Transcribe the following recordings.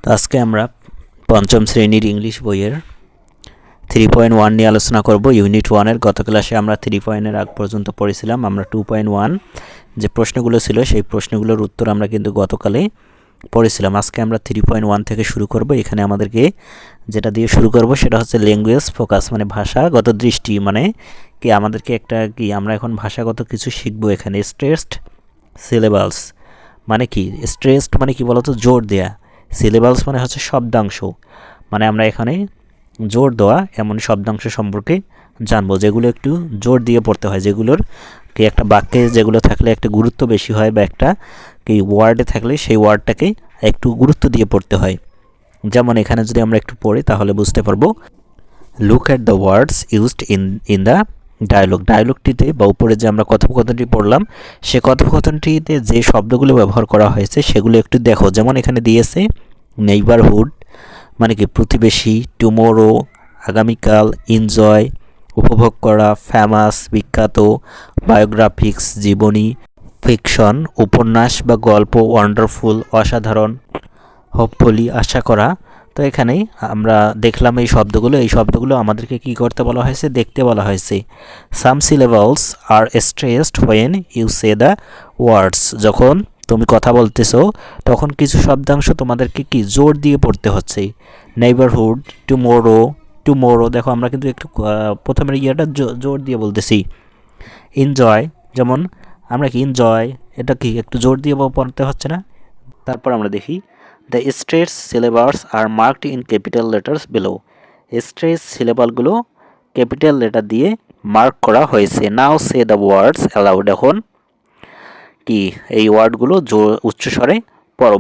তো আজকে আমরা পঞ্চম শ্রেণীর ইংলিশ বইয়ের 3.1 নিয়ে আলোচনা করব। ইউনিট 1-এর গত ক্লাসে আমরা 3.0 আগ পর্যন্ত পড়েছিলাম। আমরা 2.1 যে প্রশ্নগুলো ছিল সেই প্রশ্নগুলোর উত্তর আমরা কিন্তু গতকালে পড়েছিলাম। আজকে আমরা 3.1 থেকে শুরু করব। এখানে আমাদেরকে যেটা দিয়ে শুরু করব সেটা হচ্ছে ল্যাঙ্গুয়েজ ফোকাস, মানে ভাষাগত দৃষ্টি, মানে কি আমাদেরকে আমরা এখন ভাষাগত কিছু শিখব। এখানে স্ট্রেসড সিলেবালস মানে কি? স্ট্রেসড মানে কি বলতো? জোর দেয়া। সিলেবালস মানে হচ্ছে শব্দাংশ, মানে আমরা এখানে জোর দেওয়া এমন শব্দাংশ সম্পর্কে জানবো, যেগুলো একটু জোর দিয়ে পড়তে হয়, যেগুলোর কি একটা বাক্যে যেগুলো থাকলে একটা গুরুত্ব বেশি হয়, বা একটা কি ওয়ার্ডে থাকলে সেই ওয়ার্ডটাকে একটু গুরুত্ব দিয়ে পড়তে হয়। যেমন এখানে যদি আমরা একটু পড়ি তাহলে বুঝতে পারবো। Look at the words used in the dialogue. ডায়লগটিতে বা উপরে যে আমরা কথোপকথনটি পড়লাম, সে কথোপকথনটিতে যে শব্দগুলো ব্যবহার করা হয়েছে সেগুলো একটু দেখো। যেমন এখানে দিয়েছে নেইবারহুড মানে কি প্রতিবেশী, টুমোরো আগামীকাল, এনজয় উপভোগ করা, ফেমাস বিখ্যাত, বায়োগ্রাফিক্স জীবনী, ফিকশন উপন্যাস বা গল্প, ওয়ান্ডারফুল অসাধারণ, হোপফুলি আশা করা। তো এখানে আমরা দেখলাম এই শব্দগুলো আমাদেরকে কি করতে বলা হয়েছে? দেখতে বলা হয়েছে। Some syllables are stressed when you say the words. যখন তুমি কথা বলতেছো তখন কিছু শব্দাংশ তোমাদেরকে কি জোর দিয়ে পড়তে হচ্ছে। নেইবারহুড, টুমোরো দেখো আমরা কিন্তু একটু প্রথমের ইয়েটা জোর দিয়ে বলতেছি। এনজয়, যেমন আমরা কি এনজয়, এটা কি একটু জোর দিয়ে পড়তে হচ্ছে না? তারপর আমরা দেখি the stress syllables are marked in capital letters below. Stress সিলেবালগুলো ক্যাপিটাল লেটার দিয়ে মার্ক করা হয়েছে। Now say the words aloud. এখন কি এই ওয়ার্ডগুলো উচ্চস্বরে পড়ো।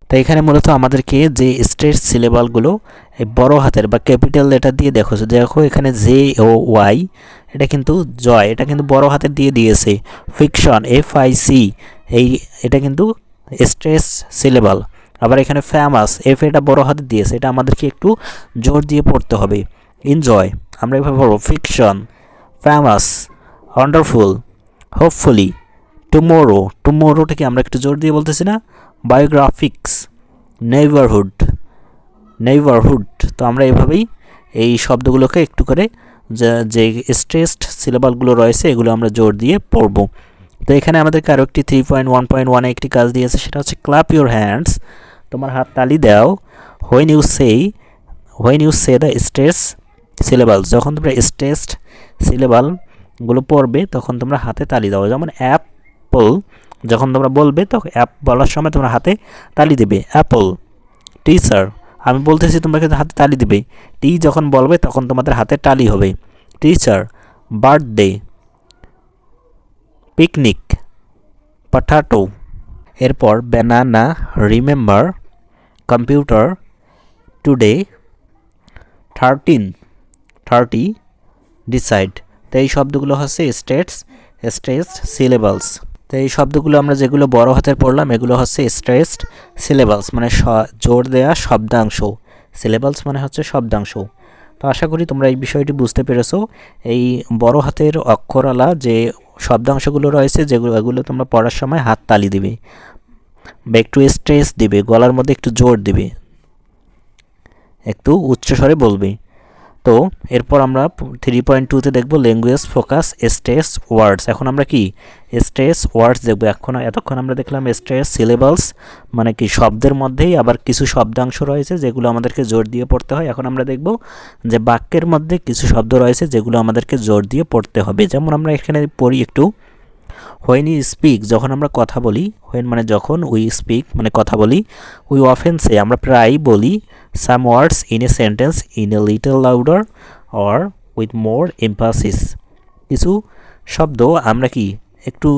তো এখানে মূলত আমাদেরকে যে স্ট্রেস সিলেবালগুলো বড় হাতের বা ক্যাপিটাল লেটার দিয়ে দেখো এখানে জে ও ওয়াই, এটা কিন্তু জয়, এটা কিন্তু বড় হাতের দিয়ে দিয়েছে। ফিকশন FIC, এটা কিন্তু স্ট্রেস সিলেবাল। আবার এখানে ফেমাস এটা বড় হাতে দিয়েছে, এটা আমাদেরকে একটু জোর দিয়ে পড়তে হবে। এনজয় আমরা এভাবে পড়ব। ফিকশন, ফেমাস, ওয়ান্ডারফুল, হোপফুলি, টুমোরোটাকে আমরা একটু জোর দিয়ে বলতেছি না? বায়োগ্রাফিক্স, নেইবারহুড। তো আমরা এভাবেই এই শব্দগুলোকে একটু করে যে স্ট্রেসড সিলেবালগুলো রয়েছে এগুলো আমরা জোর দিয়ে পড়ব। তো এখানে আমাদেরকে আরও একটি 3.1.1 একটি কাজ দিয়েছে, সেটা হচ্ছে ক্ল্যাপ ইউর হ্যান্ডস, তোমার হাত তালি দাও। When you say the stress syllable, যখন তোমরা স্ট্রেসড সিলেবালগুলো পড়বে তখন তোমরা হাতে তালি দাও। যেমন অ্যাপল, যখন তোমরা বলবে তখন অ্যাপ বলার সময় তোমরা হাতে তালি দেবে। অ্যাপল। টিচার, আমি বলতেছি তোমরা কিন্তু হাতে তালি দিবে। যখন বলবে তখন তোমাদের হাতে তালি হবে। টিচার। Birthday, picnic, potato. এরপর banana, remember, computer, today, 30, decide. তো এই শব্দগুলো হচ্ছে স্ট্রেসড সিলেবালস। তো এই শব্দগুলো আমরা যেগুলো বড় হাতের পড়লাম এগুলো হচ্ছে স্ট্রেসড সিলেবালস, মানে জোর দেয়া শব্দাংশ। সিলেবালস মানে হচ্ছে শব্দাংশ। তো আশা করি তোমরা এই বিষয়টি বুঝতে পেরেছো। এই বড় হাতের অক্ষরালা যে শব্দাংশগুলো রয়েছে এগুলো তোমরা পড়ার সময় হাত তালি দিবে বা একটু স্ট্রেস দিবে, গলার মধ্যে একটু জোর দিবে, একটু উচ্চস্বরে বলবে। তো এরপর আমরা 3.2-তে দেখব ল্যাঙ্গুয়েজ ফোকাস স্ট্রেস ওয়ার্ডস। এখন আমরা কি স্ট্রেস ওয়ার্ডস দেখব। এতক্ষণ আমরা দেখলাম স্ট্রেস সিলেবালস, মানে কি শব্দের মধ্যেই আবার কিছু শব্দাংশ রয়েছে যেগুলো আমাদেরকে জোর দিয়ে পড়তে হয়। এখন আমরা দেখব যে বাক্যের মধ্যে কিছু শব্দ রয়েছে যেগুলো আমাদেরকে জোর দিয়ে পড়তে হবে। যেমন আমরা এখানে পড়ি একটু। হোয়েন ইউ স্পিক, যখন আমরা কথা বলি। হোয়েন মানে যখন, উই স্পিক মানে কথা বলি। উই অফেন সে, আমরা প্রায় বলি। Some words in a sentence in a little louder or with more emphasis, কিছু শব্দ আমরা কি একটু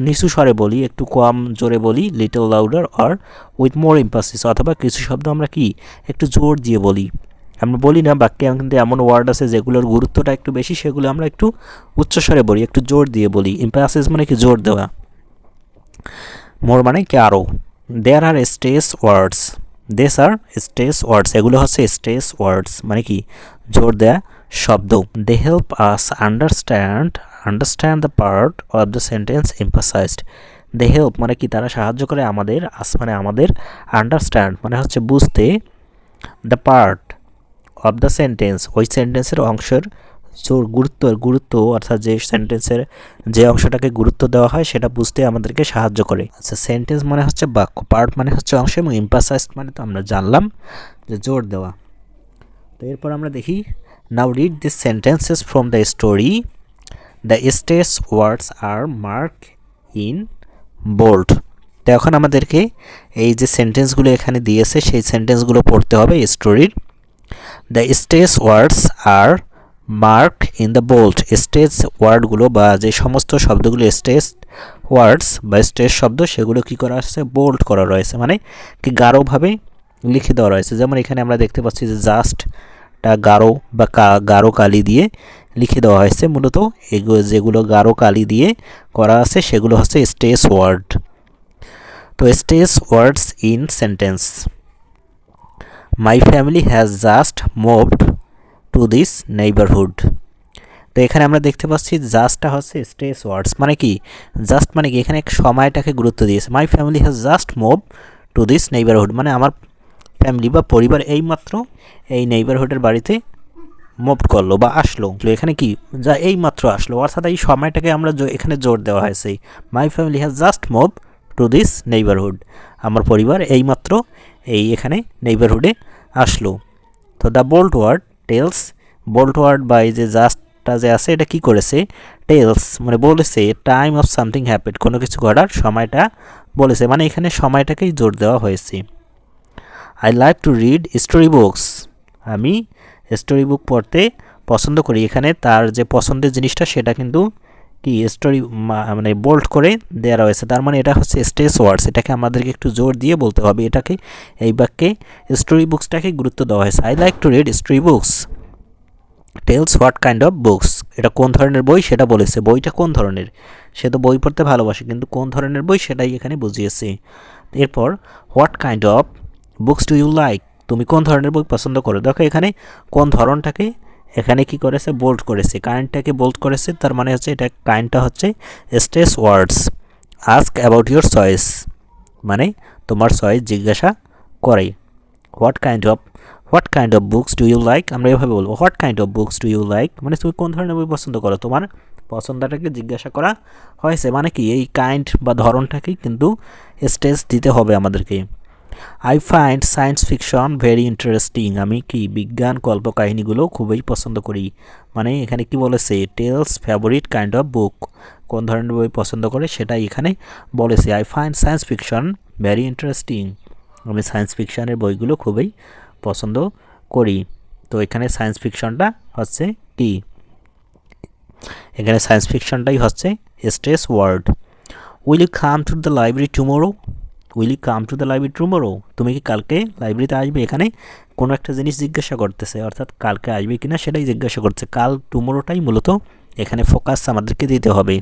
নিচু স্বরে বলি, একটু কম জোরে বলি। Little louder or with more emphasis, অথবা কিছু শব্দ আমরা কি একটু জোর দিয়ে বলি। আমরা বলি না বাক্যে কিন্তু এমন ওয়ার্ড আছে যেগুলোর গুরুত্বটা একটু বেশি, সেগুলো আমরা একটু উচ্চস্বরে বলি, একটু জোর দিয়ে বলি। এমফাসিস মানে কি জোর দেওয়া। মোর মানে কি আরও। দেয়ার আর স্ট্রেস ওয়ার্ডস, এগুলো হচ্ছে স্ট্রেস ওয়ার্ডস মানে কি জোর দেয়া শব্দ। They help us understand the part of the sentence emphasised, they help মানে কি তারা সাহায্য করে আমাদের মানে আমাদের আন্ডারস্ট্যান্ড মানে হচ্ছে বুঝতে the part of the sentence ওই সেন্টেন্সের অংশের গুরুত্ব অর্থাৎ যে সেন্টেন্সের যে অংশটাকে গুরুত্ব দেওয়া হয় সেটা বুঝতে আমাদেরকে সাহায্য করে। আচ্ছা, সেন্টেন্স মানে হচ্ছে বাক্য, পার্ট মানে হচ্ছে অংশ, এবং এমফাসাইজড মানে তো আমরা জানলাম যে জোর দেওয়া। তো এরপর আমরা দেখি, now read this sentences from the story. The stage words are mark in bold. তো এখন আমাদেরকে এই যে সেন্টেন্সগুলো এখানে দিয়েছে সেই সেন্টেন্সগুলো পড়তে হবে স্টোরির। The stage words are mark in the bold. Stage ওয়ার্ডগুলো বা যে সমস্ত শব্দগুলো স্টেজ ওয়ার্ডস বা স্টেজ শব্দ সেগুলো কি করা আছে, বোল্ড করা রয়েছে, মানে কি গাঢ়ভাবে লিখে দেওয়া রয়েছে। যেমন এখানে আমরা দেখতে পাচ্ছি যে জাস্টটা গাঢ় বা গাঢ় কালি দিয়ে লিখে দেওয়া হয়েছে। মূলত এগুলো যেগুলো গাঢ় কালি দিয়ে করা আছে সেগুলো হচ্ছে স্টেজ ওয়ার্ড। তো stage words in sentence, my family has just moved two this neighbourhood. তো এখানে আমরা দেখতে পাচ্ছি জাস্টটা হচ্ছে স্টেজ ওয়ার্ডস, মানে কি জাস্ট মানে কি এখানে সময়টাকে গুরুত্ব দিয়েছে। মাই family has just move to this neighbourhood মানে আমার ফ্যামিলি বা পরিবার এইমাত্র এই নেইবারহুডের বাড়িতে মুভ করলো বা আসলো। এখানে কি যা এইমাত্র আসলো, অর্থাৎ এই সময়টাকে আমরা এখানে জোর দেওয়া হয়েছে। My family has just move to this neighbourhood, আমার পরিবার এইমাত্র এই এখানে নেইবারহুডে আসলো। তো the bold word tells, bold word বা এই যে জাস্টটা যে আছে এটা কি করেছে, টেলস মানে বলেছে টাইম অফ সামথিং হ্যাপেন্ড, কোনো কিছু ঘটার সময়টা বলেছে, মানে এখানে সময়টাকেই জোর দেওয়া হয়েছে। I like to read story books, আমি স্টোরি বুক পড়তে পছন্দ করি। এখানে তার যে পছন্দের জিনিসটা সেটা কিন্তু কি স্টোরি মানে বোল্ড করে দেওয়া রয়েছে, তার মানে এটা হচ্ছে স্টেজ ওয়ার্ডস, এটাকে আমাদেরকে একটু জোর দিয়ে বলতে হবে। এটাকে এই বাক্যে স্টোরি বুকসটাকে গুরুত্ব দেওয়া হয়েছে। I like to read story books tells what kind of books, এটা কোন ধরনের বই সেটা বলেছে, বইটা কোন ধরনের, সে তো বই পড়তে ভালোবাসে কিন্তু কোন ধরনের বই সেটাই এখানে বুঝিয়েছে। এরপর what kind of books do you like, তুমি কোন ধরনের বই পছন্দ করো। দেখো এখানে কোন ধরনটাকে এখানে কি করেছে, বোল্ড করেছে, কাইন্ডটাকে বোল্ড করেছে, তার মানে হচ্ছে এটা কাইন্ডটা হচ্ছে stage words. Ask about your choice মানে তোমার চয়েস জিজ্ঞাসা করে। What kind of books do you like, আমরা এভাবে বলবো what kind of books do you like মানে তুমি কোন ধরনের বই পছন্দ করো, তোমার পছন্দটাকে জিজ্ঞাসা করা হয়েছে, মানে কি এই কাইন্ড বা ধরনটাকেই কিন্তু স্টেজ দিতে হবে আমাদেরকে। I find science fiction very interesting, আমি কি বিজ্ঞান কল্পকাহিনীগুলো খুবই পছন্দ করি, মানে এখানে কি বলেছে tells favourite kind of book, কোন ধরনের বই পছন্দ করে সেটাই এখানে বলেছে। I find science fiction very interesting, আমি সায়েন্স ফিকশনের বইগুলো খুবই পছন্দ করি। তো এখানে সায়েন্স ফিকশনটা হচ্ছে কি, এখানে সায়েন্স ফিকশনটাই হচ্ছে stage word. Will you come to the library tomorrow, will you come to the library tomorrow, তুমি কি কালকে লাইব্রেরিতে আসবে। এখানে কোনো একটা জিনিস জিজ্ঞাসা করতেছে, অর্থাৎ কালকে আসবে কিনা সেটাই জিজ্ঞাসা করছে, কাল টুমোরোটাই মূলত এখানে ফোকাস আমাদেরকে দিতে হবে।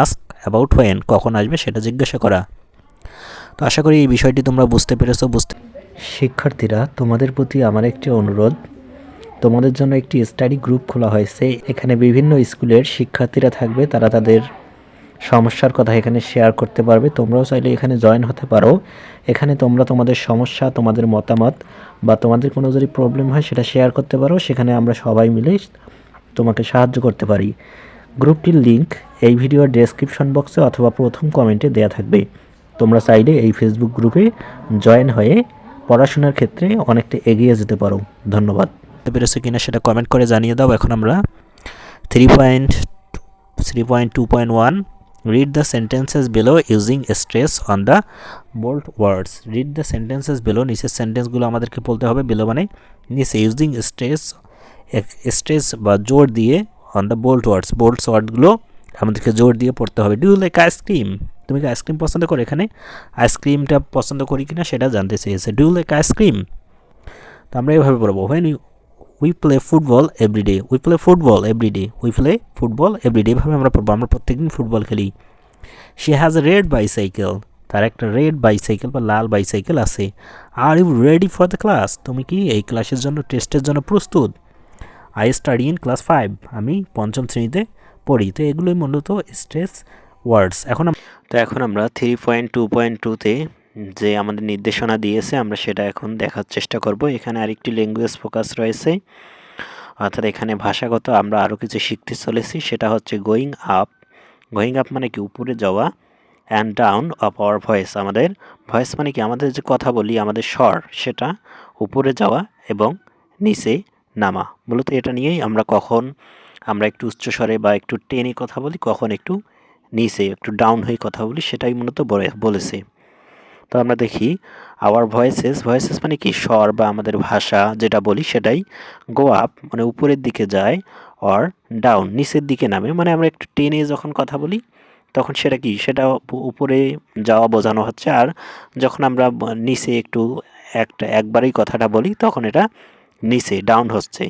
আস্ক অ্যাবাউট হোয়েন, কখন আসবে সেটা জিজ্ঞাসা করা। তো আশা করি এই বিষয়টি তোমরা বুঝতে পেরেছো। শিক্ষার্থীরা, তোমাদের প্রতি আমার একটি অনুরোধ, তোমাদের জন্য একটি স্টাডি গ্রুপ খোলা হয়েছে, এখানে বিভিন্ন স্কুলের শিক্ষার্থীরা থাকবে, তারা তাদের সমস্যার কথা এখানে শেয়ার করতে পারবে। তোমরাও চাইলে এখানে জয়েন হতে পারো। এখানে তোমরা তোমাদের সমস্যা, তোমাদের মতামত বা তোমাদের কোনো যদি প্রবলেম হয় সেটা শেয়ার করতে পারো, সেখানে আমরা সবাই মিলে তোমাকে সাহায্য করতে পারি। গ্রুপটির লিংক এই ভিডিওর ডেসক্রিপশন বক্সে অথবা প্রথম কমেন্টে দেওয়া থাকবে। তোমরা চাইলে এই ফেসবুক গ্রুপে জয়েন হয়ে পড়াশোনার ক্ষেত্রে অনেকটা এগিয়ে যেতে পারো। ধন্যবাদ। পেরেছো কিনা সেটা কমেন্ট করে জানিয়ে দাও। এখন আমরা 3.2.1 read the sentences below using stress on the bold words. read the sentences below, নিচের সেন্টেন্সগুলো আমাদেরকে বলতে হবে, below মানে নিচে, using stress বা জোর দিয়ে on the bold words, bold ওয়ার্ডগুলো আমাদেরকে জোর দিয়ে পড়তে হবে। ডু ইউ লাইক আইসক্রিম, তুমি কি আইসক্রিম পছন্দ করো, এখানে আইসক্রিমটা পছন্দ করি কিনা সেটা জানতে চেয়েছে। ডু ইউ লাইক আইসক্রিম, তো আমরা এইভাবে পড়বো। when we play football every day, we play football every day, we play football every day, এভাবে আমরা পড়বো, আমরা প্রত্যেকদিন ফুটবল খেলি। she has a red bicycle, তার একটা রেড বাইসাইকেল বা লাল বাইসাইকেল আছে। Are you ready for the class, তুমি কি এই ক্লাসের জন্য, টেস্টের জন্য প্রস্তুত। আই স্টাডি ইন ক্লাস 5, আমি পঞ্চম শ্রেণীতে পড়ি। তো এগুলোই মূলত স্ট্রেস ওয়ার্ডস। এখন আমরা 3.2.2তে যে আমাদের নির্দেশনা দিয়েছে আমরা সেটা এখন দেখার চেষ্টা করব। এখানে আরেকটি ল্যাঙ্গুয়েজ ফোকাস রয়েছে, অর্থাৎ এখানে ভাষাগত আমরা আরও কিছু শিখতে চলেছি। সেটা হচ্ছে গোয়িং আপ। গোয়িং আপ মানে কি উপরে যাওয়া, and down of our voice, আমাদের ভয়েস মানে কি আমাদের যে কথা বলি আমাদের স্বর সেটা উপরে যাওয়া এবং নিচে নামা। মূলত এটা নিয়েই আমরা কখন আমরা একটু উচ্চস্বরে বা একটু টেনে কথা বলি, কখন একটু নিচে একটু ডাউন হয়ে কথা বলি, সেটাই মূলত বলেছে। তো আমরা দেখি আওয়ার ভয়েসেস মানে কি স্বর বা আমাদের ভাষা যেটা বলি সেটাই গো আপ মানে উপরের দিকে যায়, অর ডাউন নিচের দিকে নামে। মানে আমরা একটু টেনে যখন কথা বলি তখন সেটা কি সেটা উপরে যাওয়া বোঝানো হচ্ছে, আর যখন আমরা নিচে একটু একবারেই কথাটা বলি তখন এটা নিচে ডাউন হচ্ছে।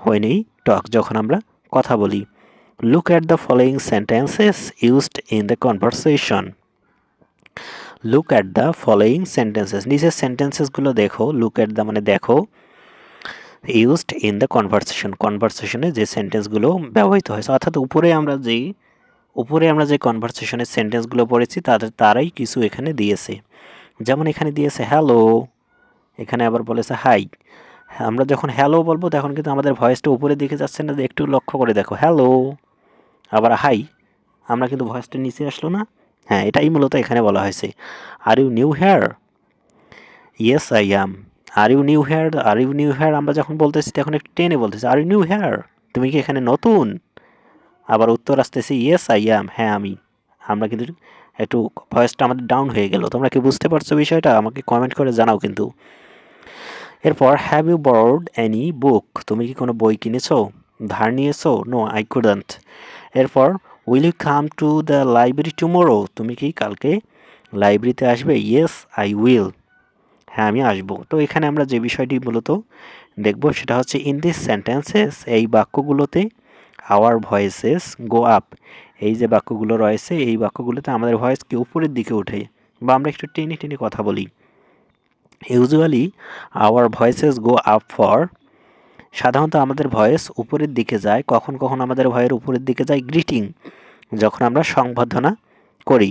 হয়নি টক যখন আমরা কথা বলি। Look at the following sentences used in the conversation. Look at the following sentences, নিচের সেন্টেন্সেসগুলো দেখো। লুক অ্যাট দ্য মানে দেখো, ইউজড ইন দ্য কনভারসেশনে যে সেন্টেন্সগুলো ব্যবহৃত হয়েছে, অর্থাৎ উপরে আমরা যে কনভারসেশনের সেন্টেন্সগুলো পড়েছি তারাই কিছু এখানে দিয়েছে। যেমন এখানে দিয়েছে হ্যালো, এখানে আবার বলেছে হাই। আমরা যখন হ্যালো বলবো তখন কিন্তু আমাদের ভয়েসটা উপরের দিকে যাচ্ছে না, একটু লক্ষ্য করে দেখো হ্যালো। আবার হাই, আমরা কিন্তু ভয়েসটা নিচে আসলো না। হ্যাঁ, এটাই মূলত এখানে বলা হয়েছে। Are you new here? Yes I am. Are you new here, আমরা যখন বলতেছি তখন একটু টেনে বলতেছি আর ইউ নিউ হেয়ার, তুমি কি এখানে নতুন? আবার উত্তর আসতেছে ইয়েস আই অ্যাম, হ্যাঁ আমি। আমরা কিন্তু একটু ভয়েসটা আমাদের ডাউন হয়ে গেল। তোমরা কি বুঝতে পারছো বিষয়টা? আমাকে কমেন্ট করে জানাও কিন্তু। এরপর have you borrowed any book, তুমি কি কোনো বই কিনেছো, ধার নিয়েছো? No I couldn't. এরপর will you come to the library tomorrow, তুমি কি কালকে লাইব্রেরিতে আসবে? ইয়েস আই উইল, হ্যাঁ আমি আসবো। তো এখানে আমরা যে বিষয়টি মূলত দেখব সেটা হচ্ছে ইন দিস সেন্টেন্সেস, এই বাক্যগুলোতে আওয়ার ভয়েসেস গো আপ, এই যে বাক্যগুলো রয়েছে এই বাক্যগুলোতে আমাদের ভয়েস কি উপরের দিকে ওঠে বা আমরা একটু টেনে টেনে কথা বলি। Usually our voices go up for, সাধারণত আমাদের ভয়েস উপরের দিকে যায়। কখন কখন আমাদের ভয়ের উপরের দিকে যায়? গ্রিটিং, যখন আমরা সংবর্ধনা করি।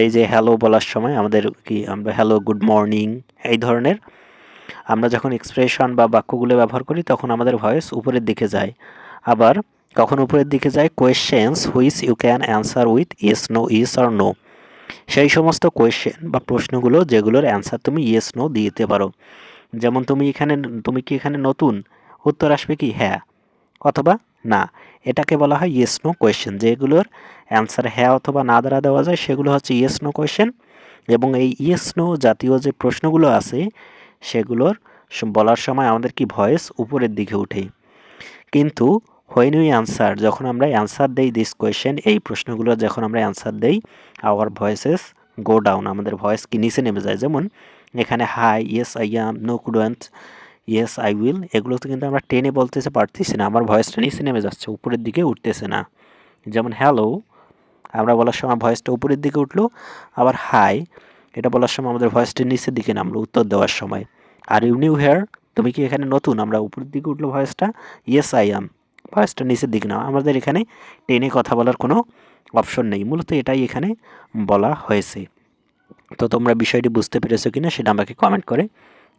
এই যে হ্যালো বলার সময় আমাদের কি আমরা হ্যালো গুড মর্নিং এই ধরনের আমরা যখন এক্সপ্রেশন বা বাক্যগুলো ব্যবহার করি তখন আমাদের ভয়েস উপরের দিকে যায়। আবার কখন উপরের দিকে যায়? Questions which you can answer with yes no, yes or no, সেই সমস্ত কোয়েশ্চেন বা প্রশ্নগুলো যেগুলোর অ্যান্সার তুমি ইয়েস নো দিতে পারো। যেমন তুমি কি এখানে নতুন? উত্তর আসবে কি হ্যাঁ অথবা না। এটাকে বলা হয় ইয়েস নো কোয়েশ্চেন। যেগুলোর অ্যান্সার হ্যাঁ অথবা না দ্বারা দেওয়া যায় সেগুলো হচ্ছে ইয়েস নো কোয়েশ্চেন। এবং এই ইয়েস নো জাতীয় যে প্রশ্নগুলো আছে সেগুলোর বলার সময় আমাদের কি ভয়েস উপরের দিকে ওঠে। কিন্তু হোয়েন উই অ্যান্সার, যখন আমরা অ্যান্সার দেই দিস কোয়েশ্চেন, এই প্রশ্নগুলো যখন আমরা অ্যান্সার দেই আওয়ার ভয়েসেস গো ডাউন, আমাদের ভয়েস কি নিচে নেমে যায়। যেমন এখানে hi, yes I am, no couldn't, yes I will, এগুলো তো কিন্তু আমরা টেনে বলতেছে পারতেছি না, আমার ভয়েসটা নিচে নেমে যাচ্ছে, উপরের দিকে উঠতেছে না। যেমন হ্যালো আমরা বলার সময় ভয়েসটা উপরের দিকে উঠলো, আবার হাই এটা বলার সময় আমাদের ভয়েসটা নিচের দিকে নামলো উত্তর দেওয়ার সময়। আর ইউ নিউ হেয়ার, তুমি কি এখানে নতুন, আমরা উপরের দিকে উঠলো ভয়েসটা। ইয়েস আই অ্যাম, ভয়েসটা নিচের দিকে নাও। আমাদের এখানে টেনে কথা বলার কোনো অপশন নেই, মূলত এটাই এখানে বলা হয়েছে। তো তোমরা বিষয়টি বুঝতে পেরেছো কিনা সেটা আমাকে কমেন্ট করে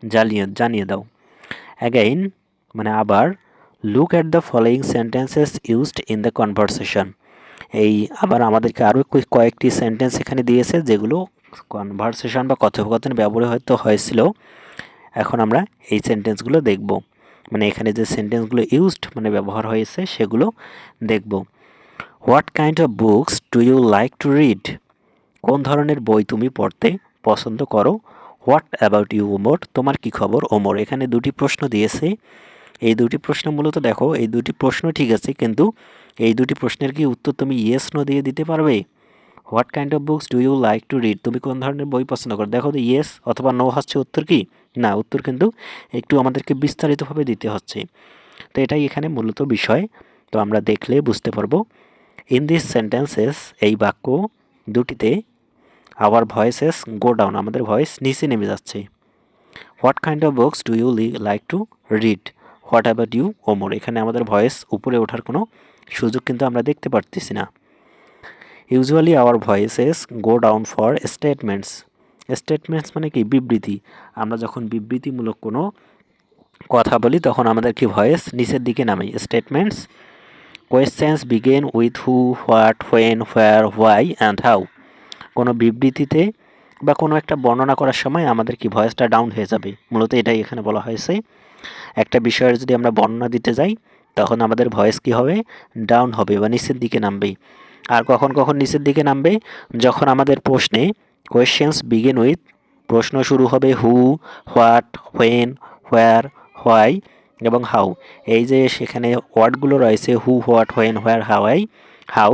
জানিয়ে দাও। অ্যাগাইন মানে আবার, look at the following sentences used in the conversation, এই আবার আমাদেরকে আরও কয়েকটি সেন্টেন্স এখানে দিয়েছে যেগুলো কনভারসেশন বা কথোপকথনে ব্যবহৃত হয়েছিল। এখন আমরা এই সেন্টেন্সগুলো দেখব, মানে এখানে যে সেন্টেন্সগুলো ইউজড মানে ব্যবহার হয়েছে সেগুলো দেখব। What kind of books do you like to read, কোন ধরনের বই তুমি পড়তে পছন্দ করো। হোয়াট অ্যাবাউট ইউ ওমর, তোমার কি খবর ওমর। এখানে দুটি প্রশ্ন দিয়েছে। এই দুটি প্রশ্ন মূলত দেখো, এই দুটি প্রশ্ন ঠিক আছে, কিন্তু এই দুটি প্রশ্নের কি উত্তর তুমি ইয়েস নো দিয়ে দিতে পারবে? What kind of books do you like to read, তুমি কোন ধরনের বই পছন্দ করো, দেখো তো ইয়েস অথবা নো হচ্ছে উত্তর কি না, উত্তর কিন্তু একটু আমাদেরকে বিস্তারিতভাবে দিতে হচ্ছে। তো এটাই এখানে মূলত বিষয়। তো আমরা দেখলে বুঝতে পারবো ইন দিস সেন্টেন্সেস, এই বাক্য দুটিতে আওয়ার ভয়েসেস গো ডাউন, আমাদের ভয়েস নিচে নেমে যাচ্ছে। What kind of books do you like to read, what about you Omar, এখানে আমাদের ভয়েস উপরে ওঠার কোনো সুযোগ কিন্তু আমরা দেখতে পারতেছি না। Usually our voices go down for statements. Statements মানে কি? বিবৃতি। আমরা যখন বিবৃতিমূলক কোনো কথা বলি তখন আমাদের কি ভয়েস নিচের দিকে নামে। Statements questions begin with who, what, when, where, why and how. কোনো বিবৃতিতে বা কোনো একটা বর্ণনা করার সময় আমাদের কি ভয়েসটা ডাউন হয়ে যাবে, মূলত এটাই এখানে বলা হয়েছে। একটা বিষয়ের যদি আমরা বর্ণনা দিতে যাই তখন আমাদের ভয়েস কি হবে? ডাউন হবে বা নিচের দিকে নামবে। আর কখন কখন নিচের দিকে নামবে? যখন আমাদের প্রশ্নে কোয়েশ্চেন্স বিগিন উইথ, প্রশ্ন শুরু হবে who, what, when, where, why এবং হাউ। এই যে সেখানে ওয়ার্ডগুলো রয়েছে who, what, when, where, why, how,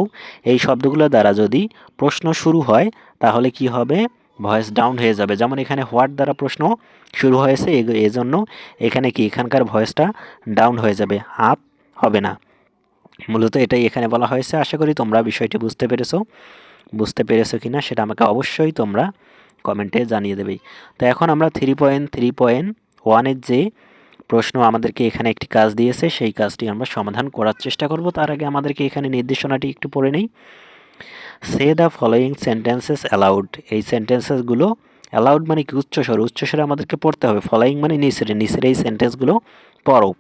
এই শব্দগুলো দ্বারা যদি প্রশ্ন শুরু হয় তাহলে কি হবে? ভয়েস ডাউন হয়ে যাবে। যেমন এখানে হোয়াট দ্বারা প্রশ্ন শুরু হয়েছে, এজন্য এখানে কি এখানকার ভয়েসটা ডাউন হয়ে যাবে, আপ হবে না। মূলত এটাই এখানে বলা হয়েছে। আশা করি তোমরা বিষয়টি বুঝতে পেরেছো কিনা সেটা আমাকে অবশ্যই তোমরা কমেন্টে জানিয়ে দেবে। তো এখন আমরা 3.3.1-এর যে প্রশ্ন আমাদেরকে এখানে একটি কাজ দিয়েছে সেই কাজটি আমরা সমাধান করার চেষ্টা করব। তার আগে আমাদেরকে এখানে নির্দেশনাটি একটু পড়ে নেই। সে দ্য ফলোয়িং সেন্টেন্সেস অ্যালাউড। এই সেন্টেন্সেসগুলো অ্যালাউড মানে কি? উচ্চস্বরে আমাদেরকে পড়তে হবে। ফলোয়িং মানে নিচের এই সেন্টেন্সগুলো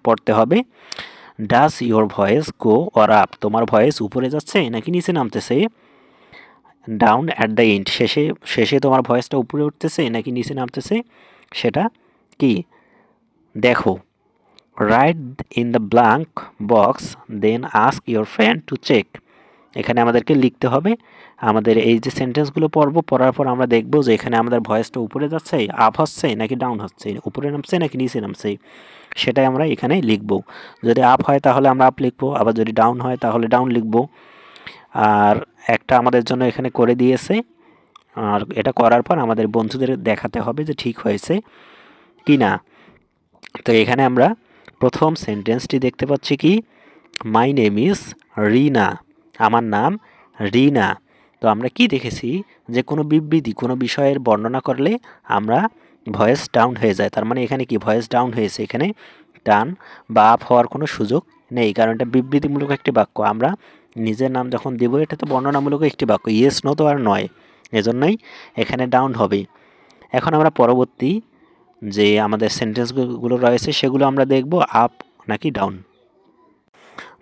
পড়তে হবে। Does your voice go or up? তোমার ভয়েস উপরে যাচ্ছে নাকি নিচে নামতেছে? ডাউন অ্যাট দ্য এন্ড, শেষে তোমার ভয়েসটা উপরে উঠতেছে নাকি নিচে নামতেছে সেটা কি দেখো। Write in the blank box then ask your friend to check. এখানে আমাদেরকে লিখতে হবে। আমাদের এই যে সেন্টেন্সগুলো পড়ার পর আমরা দেখব যে এখানে আমাদের ভয়েসটা উপরে যাচ্ছে, আপ হচ্ছে নাকি ডাউন হচ্ছে, উপরে নামছে নাকি নিচে নামছে, সেটাই আমরা এখানে লিখব। যদি আপ হয় তাহলে আমরা আপ লিখব, আবার যদি ডাউন হয় তাহলে ডাউন লিখব। আর একটা আমাদের জন্য এখানে করে দিয়েছে, আর এটা করার পর আমাদের বন্ধুদের দেখাতে হবে যে ঠিক হয়েছে কি না। তো এখানে আমরা প্রথম সেন্টেন্সটি দেখতে পাচ্ছি কি, মাই নেম ইজ রিনা। আমার নাম রিনা। তো আমরা কি দেখেছি যে কোনো বিবৃতি, কোনো বিষয়ের বর্ণনা করলে আমরা ভয়েস ডাউন হয়ে যায়। তার মানে এখানে কি ভয়েস ডাউন হয়েছে, এখানে ডান বা আপ হওয়ার কোনো সুযোগ নেই, কারণ এটা বিবৃতিমূলক একটি বাক্য। আমরা নিজের নাম যখন দেব এটা তো বর্ণনামূলক একটি বাক্য, ইয়েস নো তো আর নয়, এজন্যই এখানে ডাউন হবে। এখন আমরা পরবর্তী যে আমাদের সেন্টেন্সগুলো রয়েছে সেগুলো আমরা দেখব আপ নাকি ডাউন।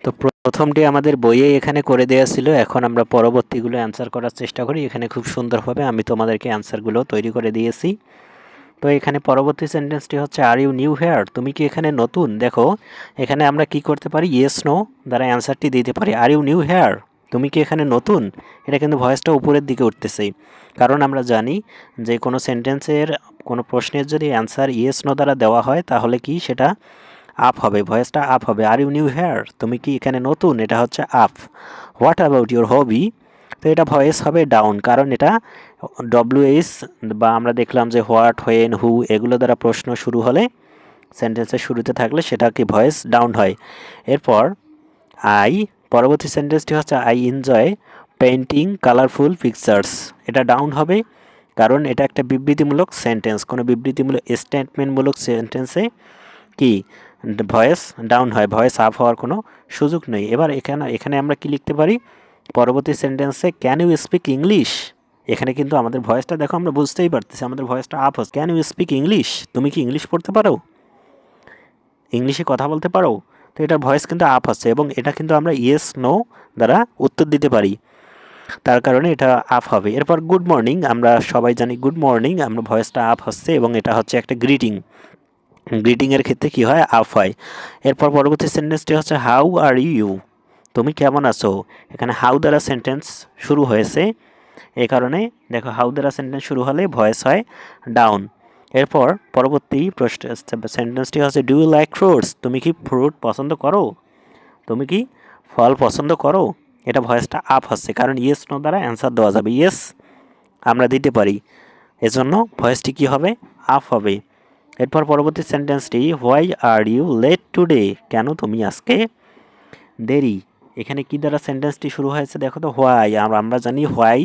তো প্রথমটি আমাদের বইয়ে এখানে করে দেওয়া ছিল, এখন আমরা পরবর্তীগুলো অ্যান্সার করার চেষ্টা করি। এখানে খুব সুন্দরভাবে আমি তোমাদেরকে অ্যান্সারগুলো তৈরি করে দিয়েছি। তো এখানে পরবর্তী সেন্টেন্সটি হচ্ছে আর ইউ নিউ হেয়ার? তুমি কি এখানে নতুন? দেখো এখানে আমরা কি করতে পারি, ইয়েস নো দ্বারা অ্যান্সারটি দিতে পারি। Are you new here? তুমি কি এখানে নতুন? এটা কিন্তু ভয়েসটা উপরের দিকে উঠতেছে, কারণ আমরা জানি যে কোনো সেন্টেন্সের কোনো প্রশ্নের যদি অ্যান্সার ইয়েস নো দ্বারা দেওয়া হয় তাহলে কি সেটা আপ হবে, ভয়েসটা আপ হবে। Are you new here? তুমি কি এখানে নতুন? এটা হচ্ছে up. What about your hobby? তো এটা ভয়েস হবে ডাউন, কারণ এটা ডব্লিউএইচ বা আমরা দেখলাম যে হোয়াট, হোয়েন, হু এগুলো দ্বারা প্রশ্ন শুরু হলে, সেন্টেন্সের শুরুতে থাকলে সেটা কি ভয়েস ডাউন হয়। এরপর পরবর্তী সেন্টেন্সটি হচ্ছে I enjoy painting colourful pictures. এটা ডাউন হবে কারণ এটা একটা বিবৃতিমূলক সেন্টেন্স। কোনো বিবৃতিমূলক স্টেটমেন্টমূলক সেন্টেন্সে কি ভয়েস ডাউন হয়, ভয়েস আপ হওয়ার কোনো সুযোগ নেই। এবার এখানে আমরা কি লিখতে পারি পরবর্তী সেন্টেন্সে, ক্যান ইউ স্পিক ইংলিশ? এখানে কিন্তু আমাদের ভয়েসটা দেখো আমরা বুঝতেই পারতেছি আমাদের ভয়েসটা আপ হচ্ছে। Can you speak English? তুমি কি ইংলিশ পড়তে পারো? ইংলিশে কথা বলতে পারো? তো এটার ভয়েস কিন্তু আপ হচ্ছে এবং এটা কিন্তু আমরা ইয়েস নো দ্বারা উত্তর দিতে পারি, তার কারণে এটা আপ হবে। এরপর গুড মর্নিং, আমরা সবাই জানি গুড মর্নিং, আমরা ভয়েসটা আপ হচ্ছে এবং এটা হচ্ছে একটা গ্রিটিংয়ের ক্ষেত্রে কি হয়, আপ হয়। এরপর পরবর্তী সেন্টেন্সটি হচ্ছে হাউ আর ইউ? তুমি কেমন আছো? এখানে হাউ দ্বারা সেন্টেন্স শুরু হয়েছে, এই কারণে দেখো হাউ দ্বারা সেন্টেন্স শুরু হলে ভয়েস হয় ডাউন। এরপর পরবর্তী সেন্টেন্সটি হচ্ছে ডু ইউ লাইক ফ্রুটস? তুমি কি ফ্রুট পছন্দ করো? তুমি কি ফল পছন্দ করো? এটা ভয়েসটা আপ হচ্ছে, কারণ ইয়েস নো দ্বারা অ্যান্সার দেওয়া যাবে, ইয়েস আমরা দিতে পারি, এজন্য ভয়েসটি কি হবে, আপ হবে। এরপর পরবর্তী সেন্টেন্সটি why are you late today? কেন তুমি আজকে দেরি? এখানে কি দ্বারা সেন্টেন্সটি শুরু হয়েছে দেখো তো, হোয়াই। আমরা জানি হোয়াই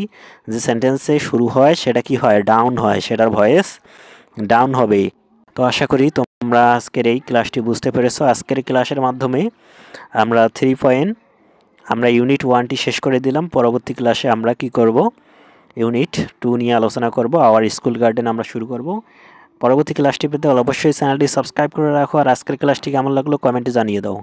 যে সেন্টেন্সে শুরু হয় সেটা কি হয়, ডাউন হয়, সেটার ভয়েস ডাউন হবে। তো আশা করি তোমরা আজকের এই ক্লাসটি বুঝতে পেরেছো। আজকের এই ক্লাসের মাধ্যমে আমরা আমরা ইউনিট 1টি শেষ করে দিলাম। পরবর্তী ক্লাসে আমরা কি করব, ইউনিট 2 নিয়ে আলোচনা করব। আওয়ার স্কুল গার্ডেন আমরা শুরু করব। পরবর্তী ক্লাসটি পেতে অবশ্যই চ্যানেলটি সাবস্ক্রাইব করে রাখো। আর আজকের ক্লাসটি কেমন লাগলো কমেন্টে জানিয়ে দাও।